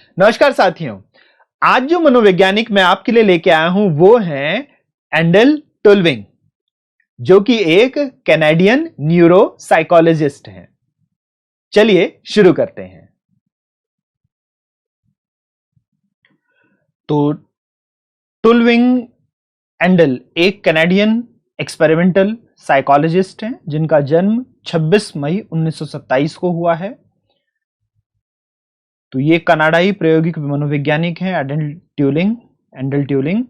नमस्कार साथियों, आज जो मनोवैज्ञानिक मैं आपके लिए लेके आया हूं वो है एंडल टुलविंग, जो कि एक कैनेडियन न्यूरो साइकोलॉजिस्ट हैं। चलिए शुरू करते हैं। तो टुलविंग एंडल एक कैनेडियन एक्सपेरिमेंटल साइकोलॉजिस्ट हैं जिनका जन्म 26 मई 1927 को हुआ है। तो ये कनाडाई प्रायोगिक मनोवैज्ञानिक हैं एंडल ट्यूलिंग।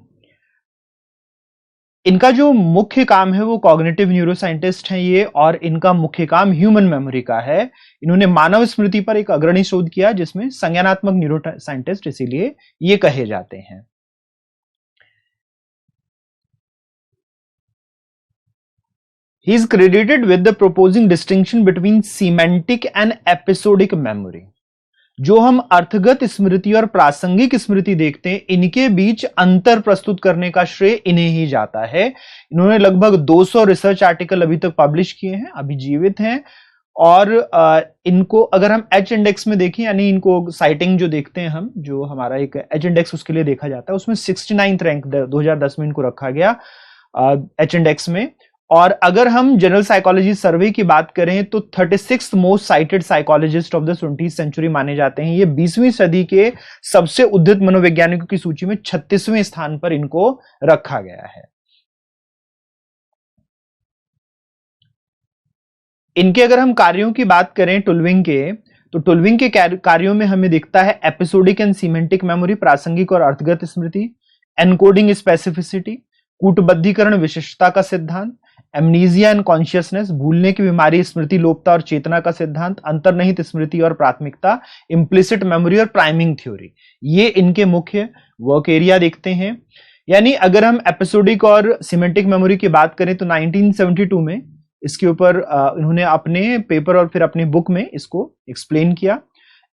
इनका जो मुख्य काम है वो कॉग्निटिव न्यूरोसाइंटिस्ट हैं ये, और इनका मुख्य काम ह्यूमन मेमोरी का है। इन्होंने मानव स्मृति पर एक अग्रणी शोध किया जिसमें संज्ञानात्मक न्यूरोसाइंटिस्ट इसीलिए ये कहे जाते हैं। He is credited with the proposing distinction between semantic and episodic memory। जो हम अर्थगत स्मृति और प्रासंगिक स्मृति देखते हैं, इनके बीच अंतर प्रस्तुत करने का श्रेय इन्हें ही जाता है। इन्होंने लगभग 200 रिसर्च आर्टिकल अभी तक पब्लिश किए हैं, अभी जीवित हैं। और इनको अगर हम एच इंडेक्स में देखें, यानी इनको साइटिंग जो देखते हैं हम, जो हमारा एक एच इंडेक्स उसके लिए देखा जाता है, उसमें 69th रैंक 2010 में इनको रखा गया एच इंडेक्स में। और अगर हम जनरल साइकोलॉजी सर्वे की बात करें तो 36th most cited psychologist of the 20th century माने जाते हैं। ये 20वीं सदी के सबसे उद्धत मनोवैज्ञानिकों की सूची में 36वें स्थान पर इनको रखा गया है। इनके अगर हम कार्यों की बात करें टुलविंग के, तो टुलविंग के कार्यों में हमें दिखता है एपिसोडिक एंड सीमेंटिक मेमोरी, प्रासंगिक और अर्थगत स्मृति, एनकोडिंग स्पेसिफिसिटी, कूटबद्धीकरण विशिष्टता का सिद्धांत, एमनीजिया एंड कॉन्शियसनेस, भूलने की बीमारी, स्मृति लोपता और चेतना का सिद्धांत, अंतर्निहित स्मृति और प्राथमिकता, इम्प्लिसिट मेमोरी और प्राइमिंग थ्योरी, ये इनके मुख्य वर्क एरिया देखते हैं। यानी अगर हम एपिसोडिक और सिमेंटिक मेमोरी की बात करें तो 1972 में इसके ऊपर इन्होंने अपने पेपर और फिर अपनी बुक में इसको एक्सप्लेन किया।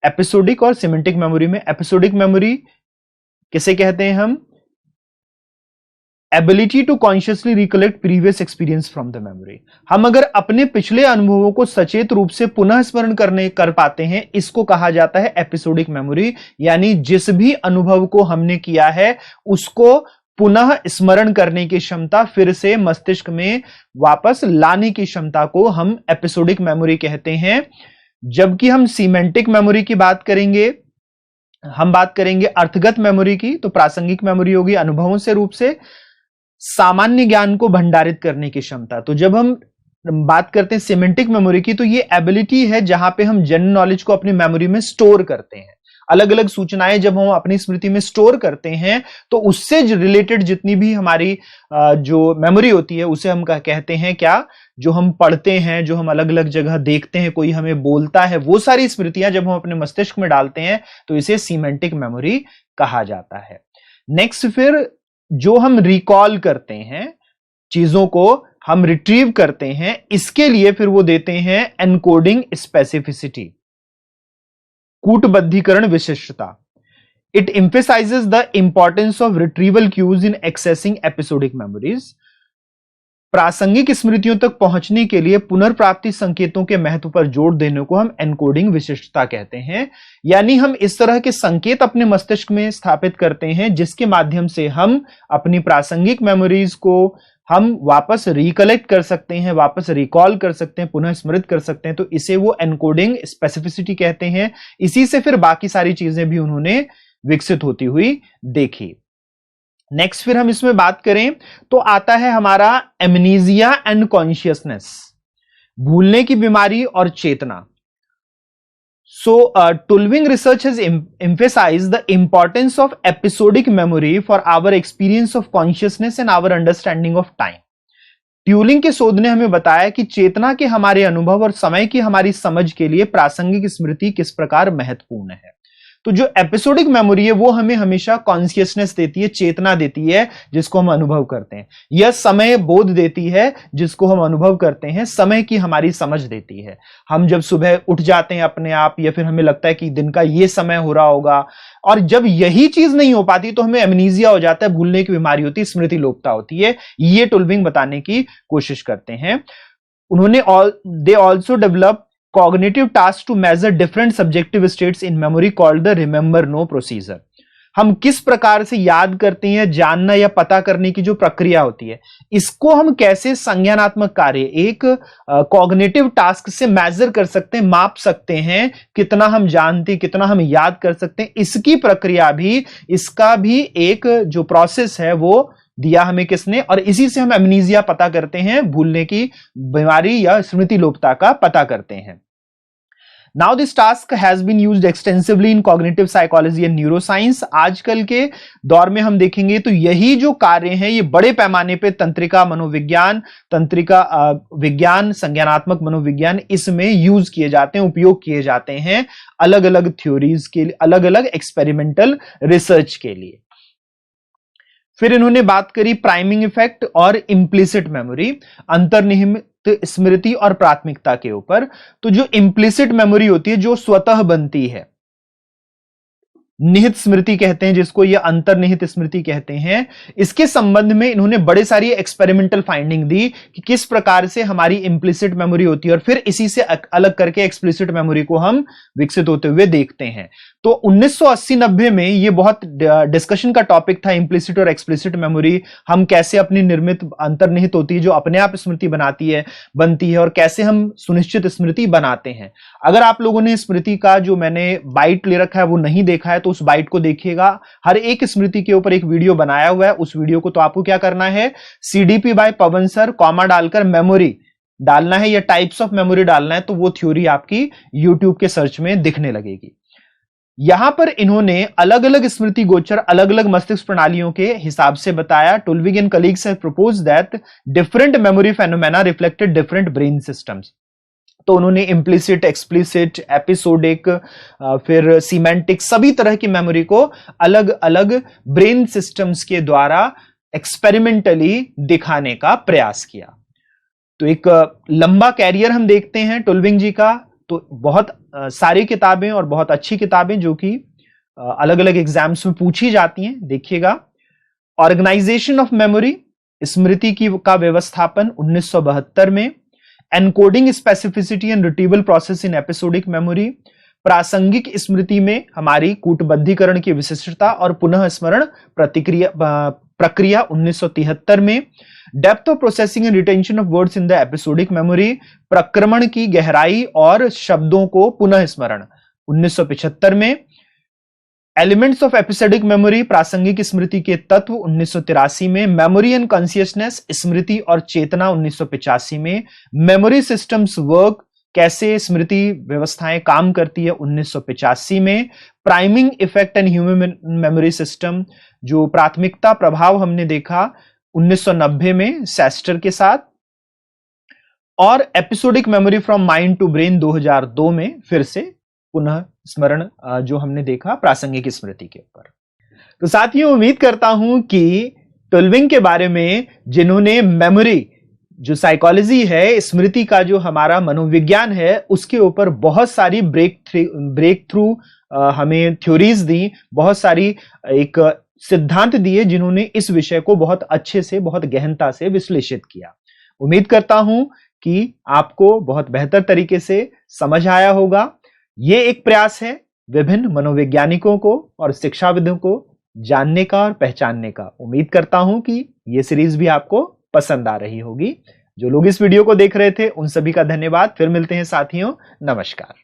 एपिसोडिक और सिमेंटिक मेमोरी में, एपिसोडिक मेमोरी किसे कहते हैं हम? Ability to consciously recollect previous experience from the memory. हम अगर अपने पिछले अनुभवों को सचेत रूप से पुनः स्मरण कर पाते हैं, इसको कहा जाता है एपिसोडिक मेमोरी। यानी जिस भी अनुभव को हमने किया है उसको पुनः स्मरण करने की क्षमता, फिर से मस्तिष्क में वापस लाने की क्षमता को हम एपिसोडिक मेमोरी कहते हैं। जबकि हम सीमेंटिक मेमोरी की बात करेंगे, हम बात करेंगे अर्थगत मेमोरी की, तो प्रासंगिक मेमोरी होगी अनुभवों से रूप से सामान्य ज्ञान को भंडारित करने की क्षमता। तो जब हम बात करते हैं सिमेंटिक मेमोरी की, तो ये एबिलिटी है जहां पे हम जनरल नॉलेज को अपनी मेमोरी में स्टोर करते हैं। अलग अलग सूचनाएं जब हम अपनी स्मृति में स्टोर करते हैं तो उससे रिलेटेड जितनी भी हमारी जो मेमोरी होती है उसे हम कहते हैं क्या? जो हम पढ़ते हैं, जो हम अलग अलग जगह देखते हैं, कोई हमें बोलता है, वो सारी स्मृतियां जब हम अपने मस्तिष्क में डालते हैं तो इसे सीमेंटिक मेमोरी कहा जाता है। नेक्स्ट, फिर जो हम रिकॉल करते हैं, चीजों को हम रिट्रीव करते हैं, इसके लिए फिर वो देते हैं एनकोडिंग स्पेसिफिसिटी, कूटबद्धीकरण विशिष्टता। It emphasises the importance of retrieval cues in accessing episodic memories. प्रासंगिक स्मृतियों तक पहुंचने के लिए पुनर्प्राप्ति संकेतों के महत्व पर जोर देने को हम एनकोडिंग विशिष्टता कहते हैं। यानी हम इस तरह के संकेत अपने मस्तिष्क में स्थापित करते हैं जिसके माध्यम से हम अपनी प्रासंगिक मेमोरीज को हम वापस रिकलेक्ट कर सकते हैं, वापस रिकॉल कर सकते हैं, पुनः स्मृत कर सकते हैं। तो इसे वो एनकोडिंग स्पेसिफिसिटी कहते हैं। इसी से फिर बाकी सारी चीजें भी उन्होंने विकसित होती हुई देखी। नेक्स्ट, फिर हम इसमें बात करें तो आता है हमारा एमनीजिया एंड कॉन्शियसनेस, भूलने की बीमारी और चेतना। So, Tulving research has emphasized the importance of episodic memory for our experience of consciousness and our understanding of time. ट्यूलिंग के शोध ने हमें बताया कि चेतना के हमारे अनुभव और समय की हमारी समझ के लिए प्रासंगिक स्मृति किस प्रकार महत्वपूर्ण है। तो जो एपिसोडिक मेमोरी है वो हमें हमेशा कॉन्शियसनेस देती है, चेतना देती है जिसको हम अनुभव करते हैं। यह समय बोध देती है जिसको हम अनुभव करते हैं, समय की हमारी समझ देती है। हम जब सुबह उठ जाते हैं अपने आप, या फिर हमें लगता है कि दिन का ये समय हो रहा होगा, और जब यही चीज नहीं हो पाती तो हमें एमनीजिया हो जाता है, भूलने की बीमारी होती है, स्मृति लोपता होती है। ये टुलविंग बताने की कोशिश करते हैं। उन्होंने they also develop cognitive task to measure different subjective states in memory called the remember know procedure. हम किस प्रकार से याद करते हैं, जानना या पता करने की जो प्रक्रिया होती है, इसको हम कैसे संज्ञानात्मक कार्य, एक कॉग्निटिव टास्क से मेजर कर सकते हैं, माप सकते हैं, कितना हम जानते, कितना हम याद कर सकते हैं, इसकी प्रक्रिया भी, इसका भी एक जो प्रोसेस है वो दिया हमें किसने, और इसी से हम एमनीजिया पता करते हैं, भूलने की बीमारी या स्मृति लोपता का पता करते हैं। Now this task has been used extensively in cognitive psychology and neuroscience। आजकल के दौर में हम देखेंगे तो यही जो कार्य हैं ये बड़े पैमाने पे तंत्रिका मनोविज्ञान, तंत्रिका विज्ञान, संज्ञानात्मक मनोविज्ञान, इसमें यूज किए जाते हैं, उपयोग किए जाते हैं अलग अलग थ्योरीज के लिए, अलग अलग एक्सपेरिमेंटल रिसर्च के लिए। फिर इन्होंने बात करी प्राइमिंग इफेक्ट और इंप्लिसिट मेमोरी, अंतर्निहित स्मृति और प्राथमिकता के ऊपर। तो जो इंप्लिसिट मेमोरी होती है, जो स्वतः बनती है, निहित स्मृति कहते हैं जिसको, ये अंतर्निहित स्मृति कहते हैं, इसके संबंध में इन्होंने बड़े सारी एक्सपेरिमेंटल फाइंडिंग दी कि किस प्रकार से हमारी इंप्लिसिट मेमोरी होती है, और फिर इसी से अलग करके एक्सप्लिसिट मेमोरी को हम विकसित होते हुए देखते हैं। तो 1980-90 में ये बहुत डिस्कशन का टॉपिक था, इंप्लिसिट और एक्सप्लिसिट मेमोरी, हम कैसे अपनी निर्मित अंतर्निहित होती है जो अपने आप स्मृति बनती है, और कैसे हम सुनिश्चित स्मृति बनाते हैं। अगर आप लोगों ने स्मृति का जो मैंने बाइट ले रखा है वो नहीं देखा है तो उस बाइट को देखिएगा, हर एक स्मृति के ऊपर एक वीडियो बनाया हुआ है। उस वीडियो को तो आपको क्या करना है, CDP बाय पवन सर, कॉमा डालकर मेमोरी डालना है या टाइप्स ऑफ मेमोरी डालना है, तो वो थ्योरी आपकी यूट्यूब के सर्च में दिखने लगेगी। यहां पर इन्होंने अलग अलग स्मृति गोचर अलग अलग मस्तिष्क प्रणालियों के हिसाब से बताया। Tulving and colleagues have proposed that different memory phenomena reflected different brain systems. तो उन्होंने इंप्लिसिट, एक्सप्लिसिट, एपिसोडिक, फिर सीमेंटिक, सभी तरह की मेमोरी को अलग अलग ब्रेन सिस्टम्स के द्वारा एक्सपेरिमेंटली दिखाने का प्रयास किया। तो एक लंबा कैरियर हम देखते हैं टोल्विंग जी का। तो बहुत सारी किताबें और बहुत अच्छी किताबें जो कि अलग अलग एग्जाम्स में पूछी जाती हैं, देखिएगा। ऑर्गेनाइजेशन ऑफ मेमोरी, स्मृति की का व्यवस्थापन 1972 में। Encoding specificity and retrieval process in episodic memory, प्रासंगिक स्मृति में हमारी कूटबद्धीकरण की विशिष्टता और पुनः स्मरण प्रक्रिया 1973 में। Depth of processing and retention of words in the episodic memory, प्रक्रमण की गहराई और शब्दों को पुनः स्मरण 1975 में। एलिमेंट्स ऑफ एपिसोडिक मेमोरी, प्रासंगिक स्मृति के तत्व 1983 में। मेमोरी एंड कॉन्शियसनेस, स्मृति और चेतना 1985 में। मेमोरी सिस्टम्स वर्क, कैसे स्मृति व्यवस्थाएं काम करती है 1985 में। Priming effect and human memory system, जो प्राथमिकता प्रभाव हमने देखा 1990 में सेस्टर के साथ। और episodic memory from mind to brain 2002 में फिर से पुनः स्मरण जो हमने देखा प्रासंगिक स्मृति के ऊपर। तो साथियों, उम्मीद करता हूं कि टोल्विंग के बारे में, जिन्होंने मेमोरी जो साइकोलॉजी है, स्मृति का जो हमारा मनोविज्ञान है, उसके ऊपर बहुत सारी ब्रेक थ्रू हमें थ्योरीज दी, बहुत सारी एक सिद्धांत दिए, जिन्होंने इस विषय को बहुत अच्छे से, बहुत गहनता से विश्लेषित किया। उम्मीद करता हूं कि आपको बहुत बेहतर तरीके से समझ आया होगा। ये एक प्रयास है विभिन्न मनोवैज्ञानिकों को और शिक्षाविदों को जानने का और पहचानने का। उम्मीद करता हूं कि ये सीरीज भी आपको पसंद आ रही होगी। जो लोग इस वीडियो को देख रहे थे उन सभी का धन्यवाद। फिर मिलते हैं साथियों, नमस्कार।